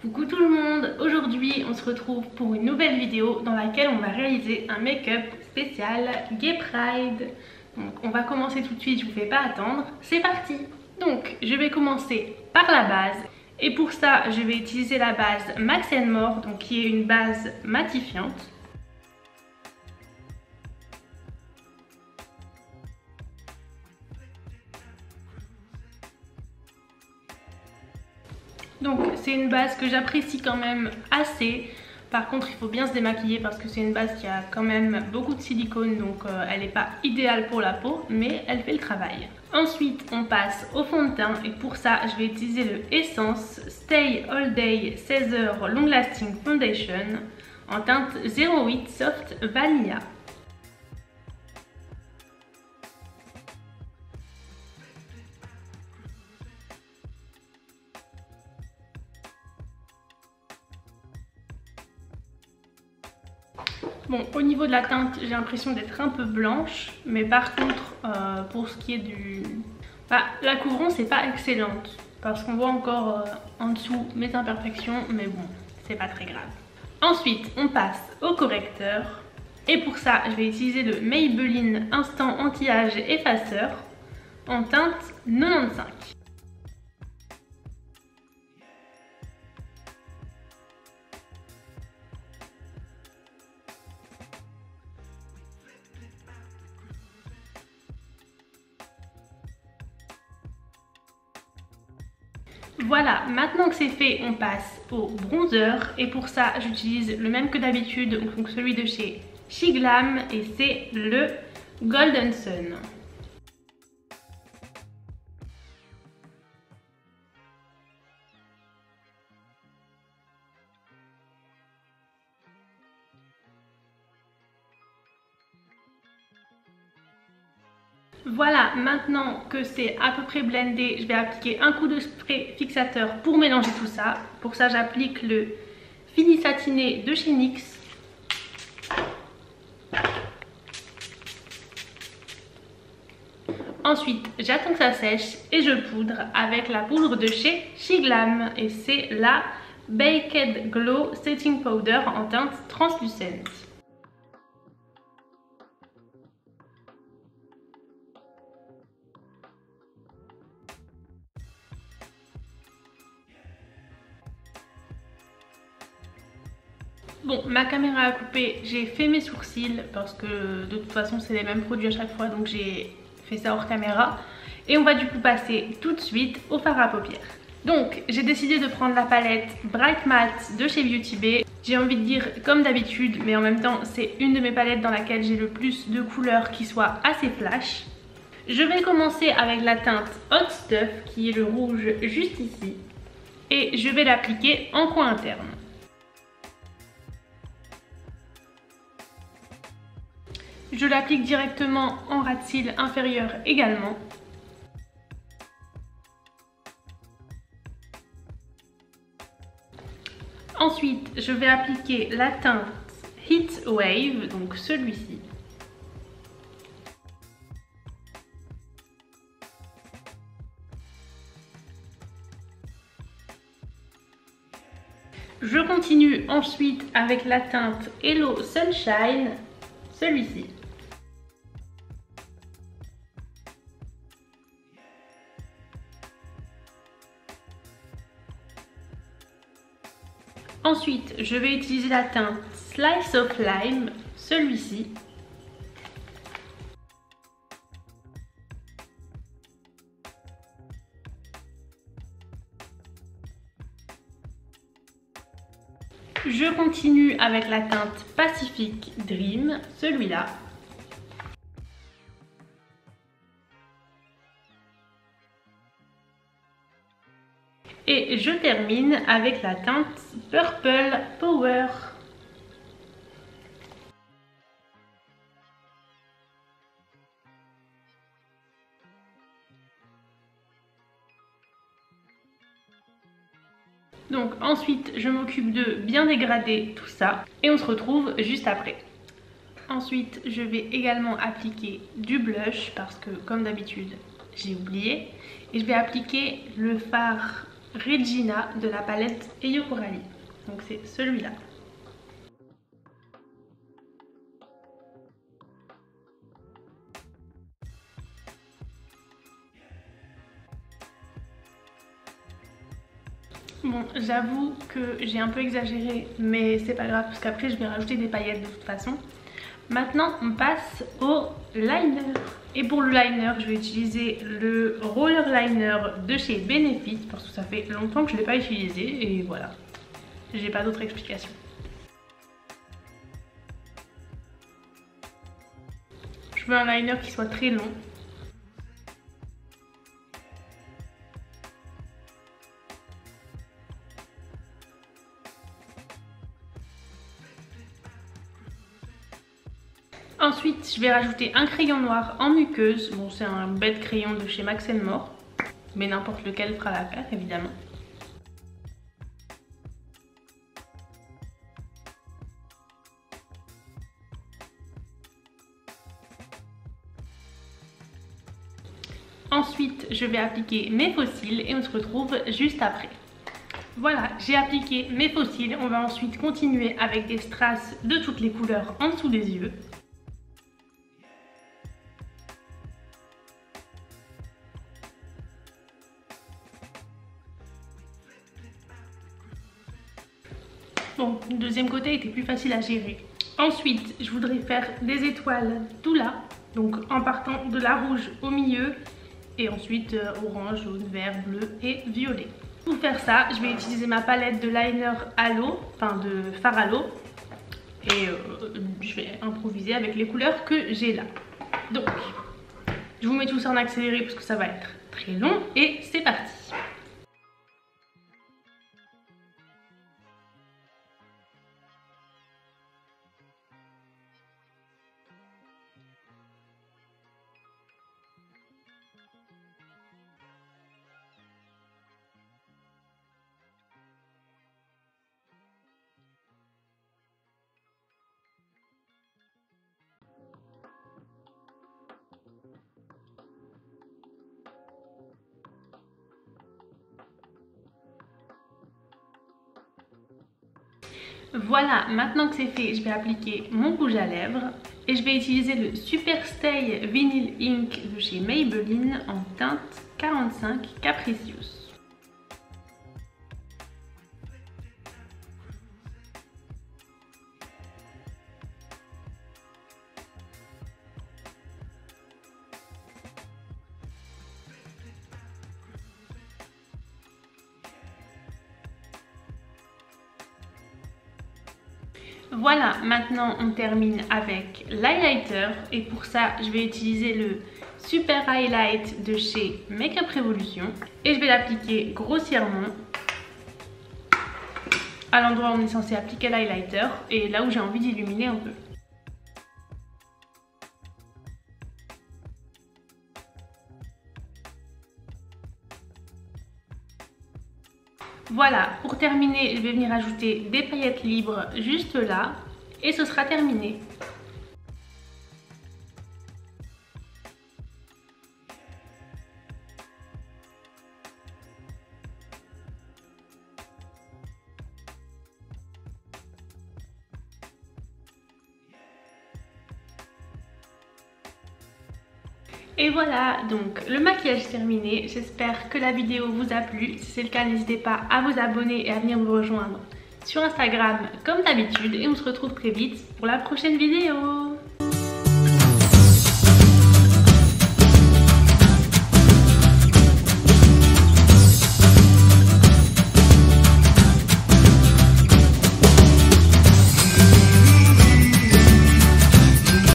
Coucou tout le monde, aujourd'hui on se retrouve pour une nouvelle vidéo dans laquelle on va réaliser un make-up spécial Gay Pride. Donc on va commencer tout de suite, je vous fais pas attendre, c'est parti. Donc je vais commencer par la base et pour ça je vais utiliser la base Max & More, donc qui est une base matifiante. Donc c'est une base que j'apprécie quand même assez. Par contre il faut bien se démaquiller parce que c'est une base qui a quand même beaucoup de silicone, donc elle n'est pas idéale pour la peau, mais elle fait le travail. Ensuite on passe au fond de teint et pour ça je vais utiliser le Essence Stay All Day 16h Long Lasting Foundation en teinte 08 Soft Vanilla. Bon, au niveau de la teinte, j'ai l'impression d'être un peu blanche, mais par contre, pour ce qui est du... la couvrance n'est pas excellente, parce qu'on voit encore en dessous mes imperfections, mais bon, c'est pas très grave. Ensuite, on passe au correcteur, et pour ça, je vais utiliser le Maybelline Instant Anti-Âge Effaceur en teinte 95. Voilà, maintenant que c'est fait, on passe au bronzer et pour ça j'utilise le même que d'habitude, donc celui de chez Shiglam et c'est le Golden Sun. Voilà, maintenant que c'est à peu près blendé, je vais appliquer un coup de spray fixateur pour mélanger tout ça. Pour ça, j'applique le Fini Satiné de chez NYX. Ensuite, j'attends que ça sèche et je poudre avec la poudre de chez Shiglam. Et c'est la Baked Glow Setting Powder en teinte translucente. Bon, ma caméra a coupé, j'ai fait mes sourcils parce que de toute façon c'est les mêmes produits à chaque fois, donc j'ai fait ça hors caméra. Et on va du coup passer tout de suite au fard à paupières. Donc j'ai décidé de prendre la palette Bright Matte de chez Beauty Bay. J'ai envie de dire comme d'habitude, mais en même temps c'est une de mes palettes dans laquelle j'ai le plus de couleurs qui soient assez flash. Je vais commencer avec la teinte Hot Stuff qui est le rouge juste ici. Et je vais l'appliquer en coin interne. Je l'applique directement en ras de cils inférieur également. Ensuite, je vais appliquer la teinte Heat Wave, donc celui-ci. Je continue ensuite avec la teinte Hello Sunshine, celui-ci. Ensuite, je vais utiliser la teinte Slice of Lime, celui-ci. Je continue avec la teinte Pacific Dream, celui-là. Et je termine avec la teinte Purple Power. Donc ensuite je m'occupe de bien dégrader tout ça et on se retrouve juste après. Ensuite je vais également appliquer du blush parce que comme d'habitude j'ai oublié. Et je vais appliquer le fard Regina de la palette Eyo Coralie. Donc c'est celui-là. Bon, j'avoue que j'ai un peu exagéré, mais c'est pas grave parce qu'après je vais rajouter des paillettes de toute façon. Maintenant on passe au liner. Et pour le liner, je vais utiliser le roller liner de chez Benefit parce que ça fait longtemps que je ne l'ai pas utilisé et voilà. J'ai pas d'autre explication. Je veux un liner qui soit très long. Ensuite, je vais rajouter un crayon noir en muqueuse. Bon, c'est un bête crayon de chez Max & More, mais n'importe lequel fera l'affaire, évidemment. Ensuite, je vais appliquer mes faux cils et on se retrouve juste après. Voilà, j'ai appliqué mes faux cils. On va ensuite continuer avec des strass de toutes les couleurs en dessous des yeux. Bon, le deuxième côté était plus facile à gérer. Ensuite, je voudrais faire des étoiles tout là. Donc en partant de la rouge au milieu. Et ensuite orange, jaune, vert, bleu et violet. Pour faire ça, je vais utiliser ma palette de liner à l'eau, enfin de fard à l'eau. Et je vais improviser avec les couleurs que j'ai là. Donc, je vous mets tout ça en accéléré parce que ça va être très long. Et c'est parti! Voilà, maintenant que c'est fait, je vais appliquer mon rouge à lèvres et je vais utiliser le Super Stay Vinyl Ink de chez Maybelline en teinte 45 Capricious. Voilà, maintenant on termine avec l'highlighter et pour ça je vais utiliser le Super Highlight de chez Makeup Revolution et je vais l'appliquer grossièrement à l'endroit où on est censé appliquer l'highlighter et là où j'ai envie d'illuminer un peu. Voilà, pour terminer, je vais venir ajouter des paillettes libres juste là et ce sera terminé. Et voilà, donc le maquillage est terminé. J'espère que la vidéo vous a plu. Si c'est le cas, n'hésitez pas à vous abonner et à venir me rejoindre sur Instagram comme d'habitude. Et on se retrouve très vite pour la prochaine vidéo.